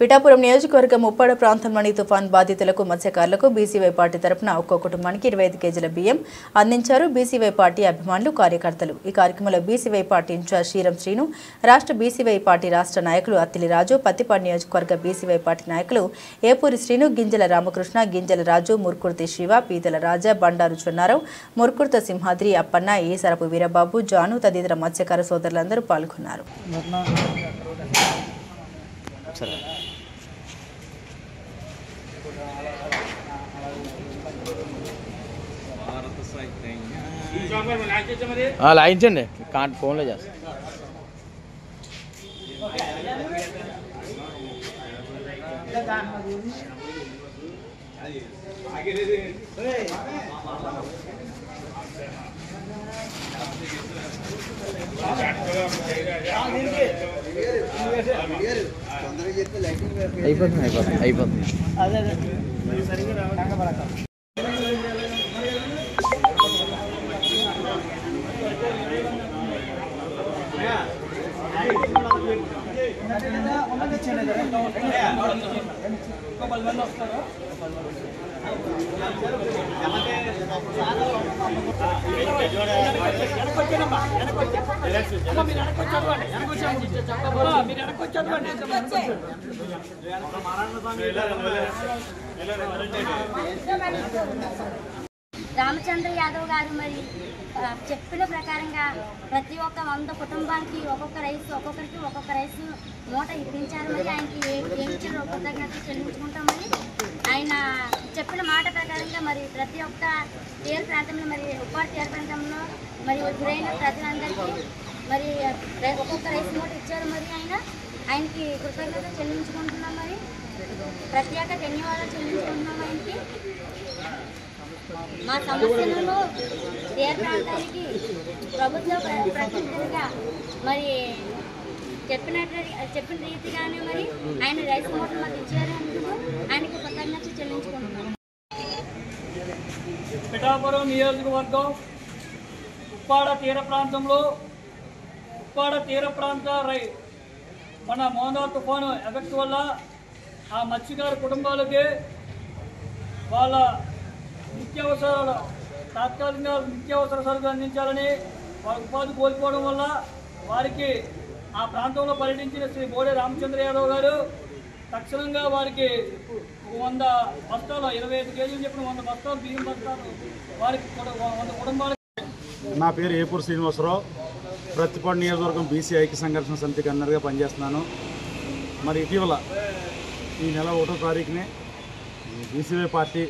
పిఠాపురం నియోజకవర్గం ఉప్పాడ ప్రాంతంలోని తుఫాన్ బాధితులకు మత్స్యకారులకు బీసీవై పార్టీ తరపున ఒక్కో కుటుంబానికి 25 కేజీల బియ్యం అందించారు బీసీవై పార్టీ అభిమానులు కార్యకర్తలు। ఈ కార్యక్రమంలో BCY party incharge Sriram Srinu, రాష్ట్ర బీసీవై పార్టీ రాష్ట్ర నాయకులు అత్తిలి రాజు, పత్తిపాడు నియోజకవర్గ బీసీవై పార్టీ నాయకులు ఏపూరి శ్రీను, గింజల రామకృష్ణ, గింజల రాజు, ముర్కుర్తి శివ, పీతల రాజా, బండారు చున్నారావు, ముర్కుర్త సింహాద్రి, అప్పన్న, ఈసరపు వీరబాబు, జాను తదితర మత్స్యకార సోదరులందరూ పాల్గొన్నారు। లాయించండి ఫోన్లో చేస్తా అయిపోతుంది రామచంద్ర యాదవ్ గారు మరి చెప్పిన ప్రకారంగా ప్రతి ఒక్క 100 కుటుంబానికి ఒక్కొక్కరికి ఒక్కొక్క రైస్ మూట ఇప్పించారు। మరి ఆయనకి ఏమి కృతజ్ఞతలు చెల్లించుకుంటామని ఆయన చెప్పిన మాట ప్రకారంగా మరి ప్రతి ఒక్క తీర ప్రాంతంలో మరి ఉప్పాడ తీర ప్రాంతంలో మరి గురైన ప్రజలందరికీ మరి ఒక్కొక్క రైస్ మూట ఇచ్చారు। మరి ఆయనకి కృతజ్ఞతలు చెల్లించుకుంటున్నాం, మరి ప్రత్యేక ధన్యవాదాలు చెల్లించుకుంటున్నాం ఆయనకి। మా సమస్యలను తీర ప్రాంతానికి ప్రభుత్వ ప్రతినిధులుగా మరి చెప్పిన రీతిగానే మరి ఆయన రైస్ మూటలు మాకు ఇచ్చారందుకు ఆయనకి కృతజ్ఞతలు చెల్లించుకుంటున్నాం। పిఠాపురం నియోజకవర్గం ఉప్పాడ తీర ప్రాంతంలో ఉప్పాడ తీర ప్రాంత మన మోందా తుఫాను ఎఫెక్ట్ వల్ల ఆ మత్స్యకార కుటుంబాలకి వాళ్ళ నిత్యావసరాలు తాత్కాలికంగా నిత్యావసర సరుకులు అందించాలని వాళ్ళ ఉపాధి కోల్పోవడం వల్ల వారికి ఆ ప్రాంతంలో పర్యటించిన శ్రీ బోడే రామచంద్ర యాదవ్ గారు తక్షణంగా వారికి 100 బస్తాలు 25 కేజీలు చెప్పిన 100 బస్తాలు బియ్యం బస్తాలు వారికి 100 కుటుంబాలకు। నా పేరు ఏపూరి శ్రీనివాసరావు, ప్రత్తిపాడు నియోజకవర్గం బీసీ ఐక్య సంఘర్షణ సమితి కన్వీనర్గా పనిచేస్తున్నాను। మరి ఇటీవల ఈ నెల 1వ తారీఖునే బీసీవై పార్టీ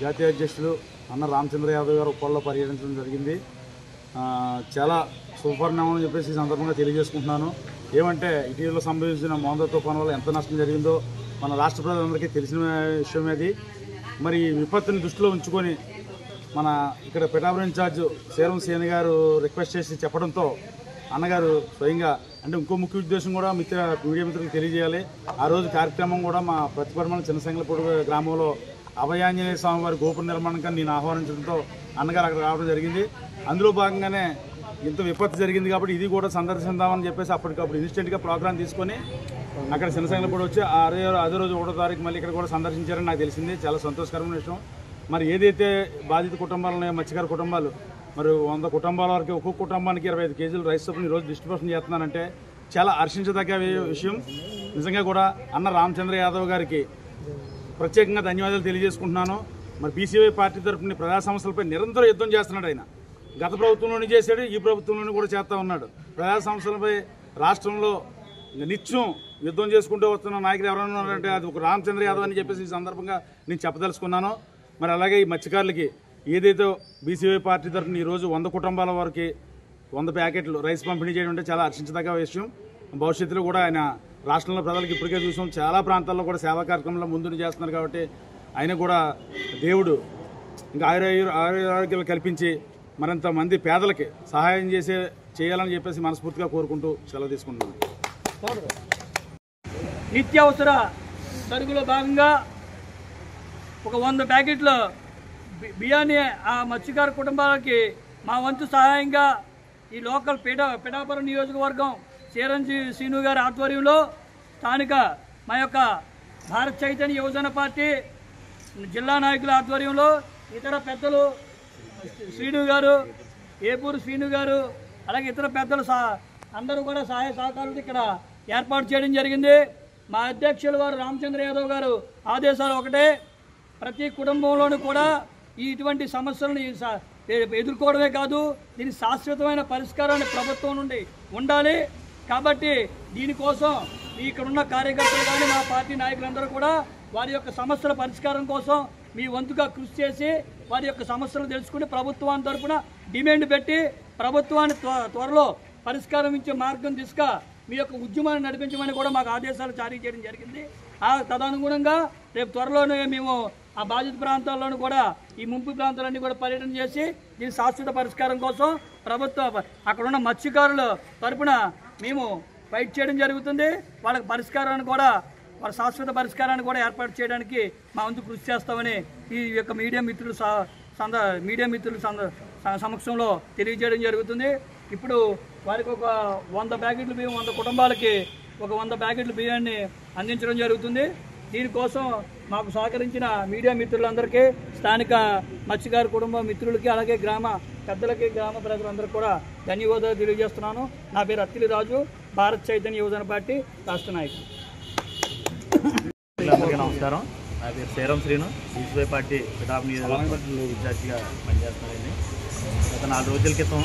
జాతీయ అధ్యక్షులు అన్న రామచంద్ర యాదవ్ గారు ఉప్పాడలో పర్యటించడం జరిగింది। చాలా శుభపరిణామం అని చెప్పేసి ఈ సందర్భంగా తెలియజేసుకుంటున్నాను। ఏమంటే ఇటీవల సంభవించిన మోందా తుఫాను వల్ల ఎంత నష్టం జరిగిందో మన రాష్ట్ర ప్రజలందరికీ తెలిసిన విషయం అది। మరి ఈ విపత్తుని దృష్టిలో ఉంచుకొని మన ఇక్కడ పిఠాపురం ఇన్ఛార్జ్ శ్రీరం శ్రీను గారు రిక్వెస్ట్ చేసి చెప్పడంతో అన్నగారు స్వయంగా అంటే ఇంకో ముఖ్య ఉద్దేశం కూడా మీడియా మిత్రులకు తెలియజేయాలి। ఆ రోజు కార్యక్రమం కూడా మా ప్రతిపడమల చిన్నసంగలపూడి గ్రామంలో అభయాంజనేయ స్వామి వారి గోపుర నిర్మాణంగా నేను ఆహ్వానించడంతో అన్నగారు అక్కడ రావడం జరిగింది। అందులో భాగంగానే ఇంత విపత్తు జరిగింది కాబట్టి ఇది కూడా సందర్శిద్దామని చెప్పేసి అప్పటికప్పుడు ఇన్స్టెంట్గా ప్రోగ్రాం తీసుకొని అక్కడ చిన్నసంగలపూడి వచ్చి అదే రోజు 1వ తారీఖు మళ్ళీ ఇక్కడ కూడా సందర్శించారని నాకు తెలిసింది। చాలా సంతోషకరమైన విషయం। మరి ఏదైతే బాధిత కుటుంబాలు ఉన్నాయో మత్స్యకార కుటుంబాలు మరి 100 కుటుంబాల వరకు ఒక్కొక్క కుటుంబానికి 25 కేజీలు రైస్ చొప్పున ఈరోజు డిస్ట్రిబ్యూషన్ చేస్తున్నానంటే చాలా హర్షించదగ్గ విషయం। నిజంగా కూడా అన్న రామచంద్ర యాదవ్ గారికి ప్రత్యేకంగా ధన్యవాదాలు తెలియజేసుకుంటున్నాను। మరి బీసీవై పార్టీ తరఫున ప్రజా సమస్యలపై నిరంతరం యుద్ధం చేస్తున్నాడు ఆయన। గత ప్రభుత్వంలోనే చేశాడు, ఈ ప్రభుత్వంలోనే కూడా చేస్తూ ఉన్నాడు। ప్రజా సమస్యలపై రాష్ట్రంలో నిత్యం యుద్ధం చేసుకుంటూ వస్తున్న నాయకులు ఎవరైనా ఉన్నారంటే అది ఒక రామచంద్ర యాదవ్ అని చెప్పేసి ఈ సందర్భంగా నేను చెప్పదలుచుకున్నాను। మరి అలాగే ఈ మత్స్యకారులకి ఏదైతే బీసీవై పార్టీ తరఫున ఈరోజు 100 కుటుంబాల వరకు 100 ప్యాకెట్లు రైస్ పంపిణీ చేయడం అంటే చాలా హర్షించదగ్గ విషయం। భవిష్యత్తులో కూడా ఆయన రాష్ట్రంలో ప్రజలకు ఇప్పటికే చూసాం, చాలా ప్రాంతాల్లో కూడా సేవా కార్యక్రమంలో ముందుకు చేస్తున్నారు కాబట్టి ఆయన కూడా దేవుడు ఇంకా ఆరోగ్యాలు కల్పించి మరింత మంది పేదలకి సహాయం చేయాలని చెప్పేసి మనస్ఫూర్తిగా కోరుకుంటూ సెలవు తీసుకుంటున్నాను। నిత్యావసర సరుకులో భాగంగా ఒక 100 ప్యాకెట్ల బియ్యాన్ని ఆ మత్స్యకార కుటుంబాలకి మా వంతు సహాయంగా ఈ లోకల్ పిఠాపురం నియోజకవర్గం శ్రీను గారి ఆధ్వర్యంలో స్థానిక మా యొక్క భారత్ చైతన్య యువజన పార్టీ జిల్లా నాయకుల ఆధ్వర్యంలో ఇతర పెద్దలు శ్రీను గారు, ఏపూరు శ్రీను గారు, అలాగే ఇతర పెద్దలు అందరూ కూడా సహాయ సహకారాలు ఇక్కడ ఏర్పాటు చేయడం జరిగింది. మా అధ్యక్షులు వారు రామచంద్ర యాదవ్ గారు ఆదేశాలు ఒకటే, ప్రతి కుటుంబంలోనూ కూడా ఇటువంటి సమస్యలను ఎదుర్కోవడమే కాదు, దీని శాశ్వతమైన పరిష్కారాన్ని ప్రభుత్వం నుండి ఉండాలి. కాబట్టి దీనికోసం ఇక్కడున్న కార్యకర్తలు కానీ మా పార్టీ నాయకులందరూ కూడా వారి యొక్క సమస్యల పరిష్కారం కోసం మీ వంతుగా కృషి చేసి వారి యొక్క సమస్యలు తెలుసుకుని ప్రభుత్వాన్ని తరఫున డిమాండ్ పెట్టి ప్రభుత్వాన్ని త్వరలో పరిష్కారం ఇచ్చే మార్గం దిశగా మీ యొక్క ఉద్యమాన్ని నడిపించమని కూడా మాకు ఆదేశాలు జారీ చేయడం జరిగింది. తదనుగుణంగా రేపు త్వరలోనే మేము ఆ బాధిత ప్రాంతాల్లోనూ కూడా ఈ ముంపు ప్రాంతాలన్నీ కూడా పర్యటన చేసి దీని శాశ్వత పరిష్కారం కోసం అక్కడున్న మత్స్యకారుల తరఫున మేము ఫైట్ చేయడం జరుగుతుంది. వాళ్ళకి పరిష్కారాన్ని కూడా వాళ్ళ శాశ్వత పరిష్కారాన్ని కూడా ఏర్పాటు చేయడానికి మా వంతు కృషి చేస్తామని ఈ యొక్క మీడియా మిత్రుల సమక్షంలో తెలియజేయడం జరుగుతుంది. ఇప్పుడు వారికి ఒక 100 ప్యాకెట్ల బియ్యం 100 కుటుంబాలకి ఒక 100 ప్యాకెట్ల బియ్యాన్ని అందించడం జరుగుతుంది. దీనికోసం మాకు సహకరించిన మీడియా మిత్రులందరికీ, స్థానిక మత్స్యకారు కుటుంబ మిత్రులకి, అలాగే గ్రామ పెద్దలకి, గ్రామ ప్రజలందరికీ కూడా ధన్యవాదాలు తెలియజేస్తున్నాను. నా పేరు అత్తిలి రాజు, భారత్ చైతన్య యువజన పార్టీ రాష్ట్ర నాయకుడు. అందరికీ నమస్కారం. నా పేరు శ్రీరామ్ శ్రీను, బీసీవై పార్టీ పిఠాపురం ఇన్ఛార్జిగా పనిచేస్తున్నానండి. గత 4 రోజుల క్రితం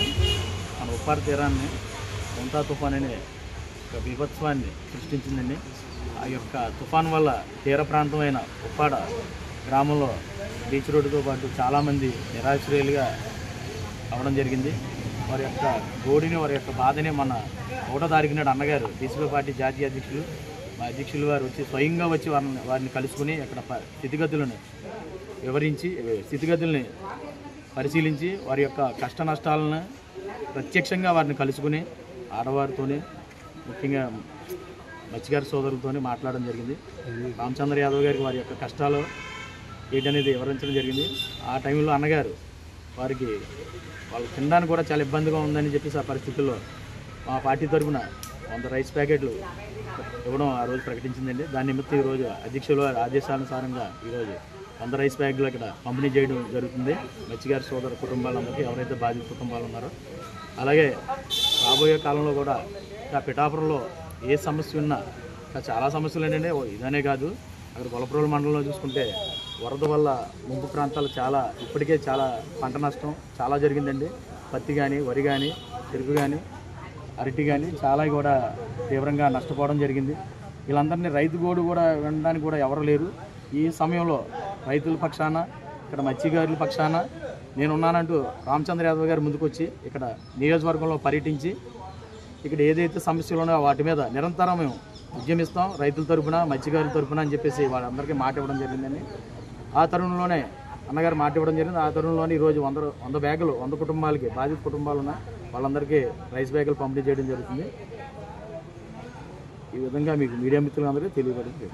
మన ఉప్పాడ తీరాన్ని మొంతా తుఫాన్ అనే ఒక బీభత్సవాన్ని సృష్టించిందండి. ఆ యొక్క తుఫాన్ వల్ల తీర ప్రాంతమైన ఉప్పాడ గ్రామంలో బీచ్ రోడ్డుతో పాటు చాలామంది నిరాశ్రయులుగా అవడం జరిగింది. వారి యొక్క గోడిని, వారి యొక్క బాధని మన 1వ తారీఖు నాడు అన్నగారు బీసీవై పార్టీ జాతీయ అధ్యక్షులు, మా అధ్యక్షులు వారు స్వయంగా వచ్చి వారిని కలుసుకుని అక్కడ స్థితిగతులను వివరించి, స్థితిగతుల్ని పరిశీలించి వారి యొక్క కష్ట నష్టాలను ప్రత్యక్షంగా వారిని కలుసుకుని ఆడవారితోని, ముఖ్యంగా మత్స్యకారు సోదరులతోని మాట్లాడడం జరిగింది. రామచంద్ర యాదవ్ గారికి వారి యొక్క కష్టాలు ఏంటనేది వివరించడం జరిగింది. ఆ టైంలో అన్నగారు వారికి వాళ్ళు తినడానికి కూడా చాలా ఇబ్బందిగా ఉందని చెప్పేసి ఆ పరిస్థితుల్లో మా పార్టీ తరఫున 100 రైస్ ప్యాకెట్లు ఇవ్వడం ఆ రోజు ప్రకటించిందండి. దాని నిమిత్తం ఈరోజు అధ్యక్షుల ఆదేశానుసారంగా ఈరోజు 100 రైస్ ప్యాకెట్లు ఇక్కడ పంపిణీ చేయడం జరుగుతుంది మత్స్యకారు సోదర కుటుంబాలందరికీ, ఎవరైతే బాధిత కుటుంబాలు ఉన్నారో. అలాగే రాబోయే కాలంలో కూడా పిఠాపురంలో ఏ సమస్య ఉన్నా, చాలా సమస్యలు ఏంటంటే ఇదనే కాదు, అక్కడ గొల్లప్రోలు మండలంలో చూసుకుంటే వరద వల్ల ముంపు ప్రాంతాలు ఇప్పటికే చాలా పంట నష్టం చాలా జరిగిందండి. పత్తి కానీ, వరి కానీ, చెరుకు కానీ, అరటి కానీ చాలా కూడా తీవ్రంగా నష్టపోవడం జరిగింది. వీళ్ళందరినీ రైతు గోడు కూడా వినడానికి కూడా ఎవరు లేరు. ఈ సమయంలో రైతుల పక్షాన, ఇక్కడ మత్స్యకారుల పక్షాన నేనున్నానంటూ రామచంద్ర యాదవ్ గారు ముందుకొచ్చి ఇక్కడ నియోజకవర్గంలో పర్యటించి ఇక్కడ ఏదైతే సమస్యలు ఉన్నాయో వాటి మీద నిరంతరం మేము ఉద్యమిస్తాం, రైతుల తరపున, మత్స్యకారుల తరపున అని చెప్పేసి వాళ్ళందరికీ మాట ఇవ్వడం జరిగిందని. ఆ తరుణంలోనే అన్నగారు మాట ఇవ్వడం జరిగింది. ఆ తరుణంలోనే ఈరోజు 100 బ్యాగులు 100 కుటుంబాలకి, బాధిత కుటుంబాలు ఉన్న వాళ్ళందరికీ రైస్ బ్యాగులు పంపిణీ చేయడం జరుగుతుంది. ఈ విధంగా మీకు మీడియా మిత్రులందరికీ తెలియబడింది.